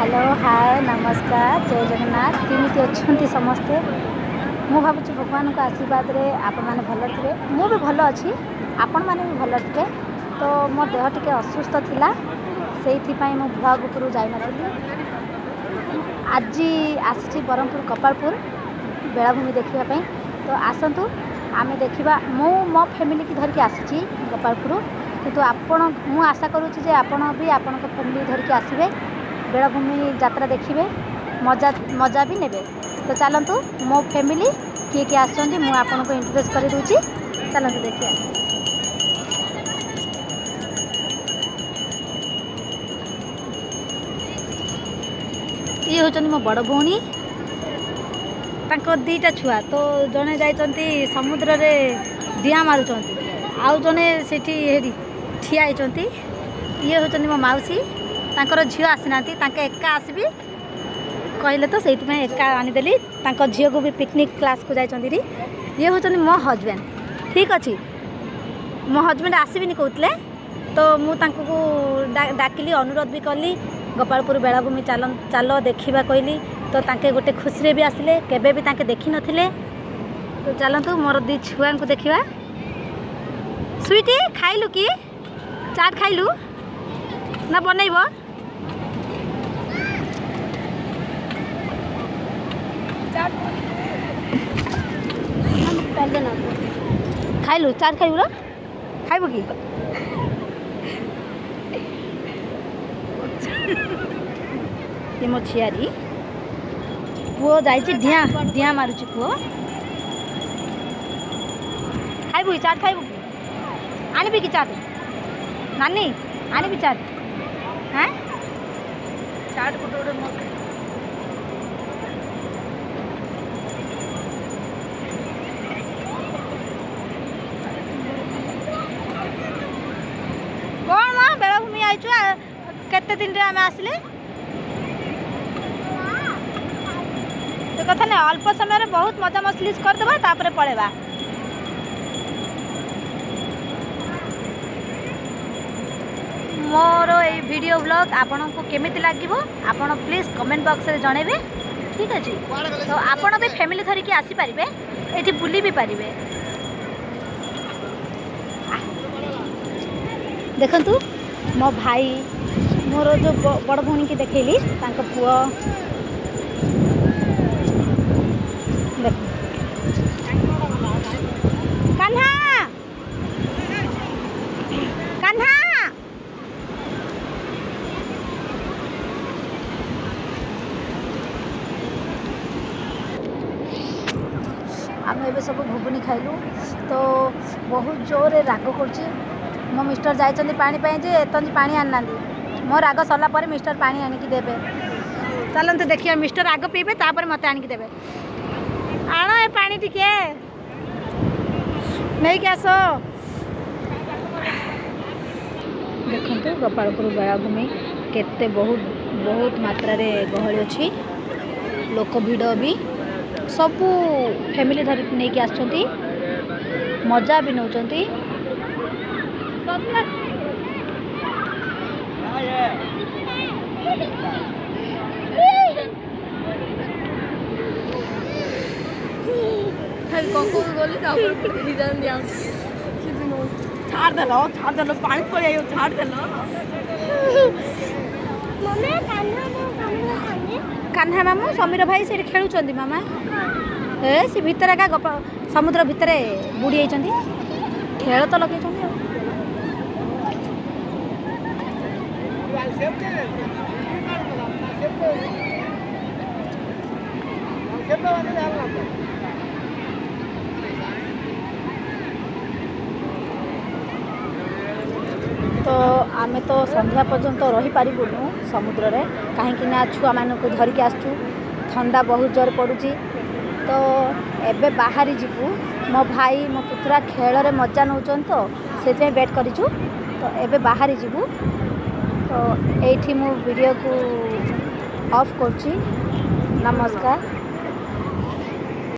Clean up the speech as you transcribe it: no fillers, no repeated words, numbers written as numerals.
Hello hi नमस्कार जय जगन्नाथ केमिति अच्छी समस्ते मु भावुँ भगवान को आशीर्वाद रे आपण मैंने भल थे मु भी भल अच्छी आपण मैंने भी भल थे तो मो देह टिके असुस्थ थिला से भुआगुपुर जाई आज आसी ब्रह्मपुर कपालपुर बेलाभूमि देखापी तो आसतु आमे देखा मु मो फैमिली की धरिकी आसी गोपालपुर किंतु आपण मु आशा करुच्ची आपण भी आपण फैमिली धरिकी आसबे बेलाभूमि यात्रा देखिए मजा मजा भी नेबे तो चलतु मो फैमिली किए किए आसछन्ती मु आपन को इंट्रोड्यूस कर दूची चलतु देखिए। ये होचन्ती मो बड़ भौणी तांको दीटा छुआ तो जने जाइचन्ती समुद्र रे डिया मारुचन्ती आउ जने सेठी हेडी ठिया होचन्ती ये होचन्ती मो माउसी तांकर झील आसीना एका आसबी कहले तो से एका आनीदेली झील को भी पिकनिक क्लास को जाइए ये हूँ मो हजबैंड ठीक अच्छे मो हजबैंड आसबिनी कहते तो मुझे डाकिली अनुरोध भी कली गोपालपुर बेलाभूमि चल देखा कहली तो तांके गोटे खुशी भी आसिले केबे भी तांके देखी नथिले तो चलतु मोर दी छुआ को देखा। स्वीटी खाइलु कि चाट खाइलु ना बनैब खाइलु चाट खाइबु र खाइबु कि ये मो छियारी पुओ जाइछि ढिया ढिया मारुछि पुओ खाइबु चाट खाइबु कि आनिबि कि चाट नानी आनिबि चाट हैं चाट गोटे गोटे कौन माँ बेलाभूमि आईचु केते दिन रे आमे आसले तो कथा नहीं अल्प समय रे बहुत मजा मस्लिस कर देबा तापरे पळेबा। मोर ए वीडियो ब्लॉग आपन को केमिति लागिवो आपन प्लीज कमेंट बॉक्स रे जणेबे ठीक अछि तो आपन भी फैमिली धरि की आसी परिबे एठी बुली भी परिबे। देखंतु मो भाई मोर जो बड़ भौणी की देखैली तांको पुओ देख कान्हा कान्हा आम ए सब घुगुनी खाइलु तो बहुत जोर राग कर मो मिस्टर जाइछन्ती पानी पाए जे एतंती पानी आना मो राग सरला पर मिस्टर पानी आनिकी देबे चलते देखिए मिस्टर आग पीबे तापर मते आनिकी देबे आण ए पानी टिके नहीं के आसो। देखंतु गोपालपुर बेलाभूमि केते बहुत बहुत मात्रा रे गहଳି अछि लोक भिड़ भी सबू फैमिली धरि नहीं के आछन्ती मजा भी नौचन्ती छाड़ देलो पानी पड़ आयो छाड़ देलो कान्हा मामू समीर भाई से खेलुचंदी मामा ए सी भितर का समुद्र भितर बुड़ी जाइछंती खेल तो लगे तो आमे तो संध्या पर्यंत रही पारिबुनु समुद्र रे कहीं ना छुआ मान को धरिकी आसचु ठंडा बहुत जोर पड़ुची तो एबे बाहरी जीवु मो भाई मो पुतरा खेल रे मजा नौचन तो से बेट करिचु तो एबे बाहरी जीवु तो एठी मु वीडियो को ऑफ करची। नमस्कार।